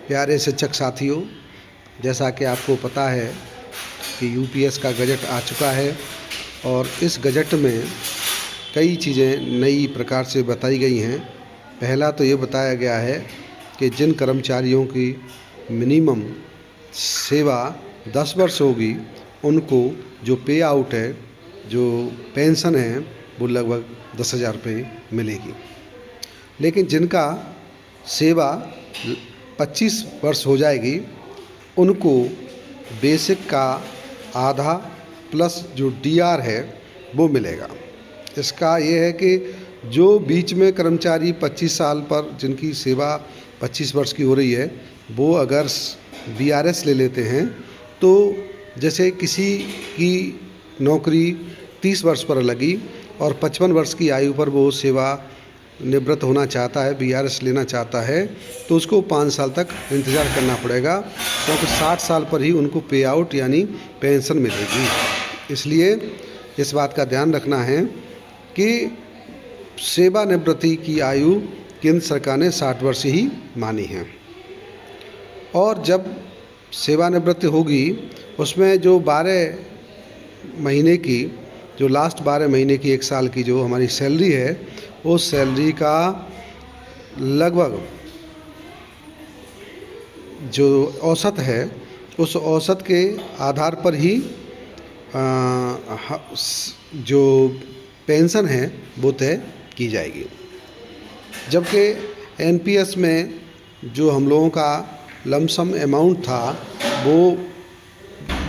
प्यारे शिक्षक साथियों, जैसा कि आपको पता है कि यूपीएस का गजट आ चुका है और इस गजट में कई चीज़ें नई प्रकार से बताई गई हैं। पहला तो ये बताया गया है कि जिन कर्मचारियों की मिनिमम सेवा 10 वर्ष होगी उनको जो पे आउट है, जो पेंशन है, वो लगभग 10,000 रुपये मिलेगी। लेकिन जिनका सेवा 25 वर्ष हो जाएगी उनको बेसिक का आधा प्लस जो डीआर है वो मिलेगा। इसका ये है कि जो बीच में कर्मचारी 25 साल पर जिनकी सेवा 25 वर्ष की हो रही है वो अगर बीआरएस ले लेते हैं तो जैसे किसी की नौकरी 30 वर्ष पर लगी और 55 वर्ष की आयु पर वो सेवा निवृत्त होना चाहता है, बीआरएस लेना चाहता है, तो उसको 5 साल तक इंतज़ार करना पड़ेगा, क्योंकि 60 साल पर ही उनको पे आउट यानी पेंशन मिलेगी। इसलिए इस बात का ध्यान रखना है कि सेवानिवृत्ति की आयु केंद्र सरकार ने 60 वर्ष ही मानी है और जब सेवानिवृत्ति होगी उसमें जो 12 महीने की, जो लास्ट 12 महीने की 1 साल की जो हमारी सैलरी है, उस सैलरी का लगभग जो औसत है उस औसत के आधार पर ही जो पेंशन है वो तय की जाएगी। जबकि एनपीएस में जो हम लोगों का लमसम अमाउंट था वो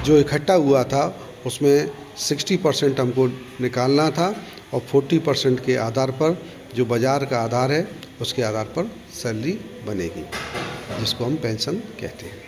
जो इकट्ठा हुआ था उसमें 60% हमको निकालना था और 40% के आधार पर जो बाज़ार का आधार है उसके आधार पर सैलरी बनेगी, जिसको हम पेंशन कहते हैं।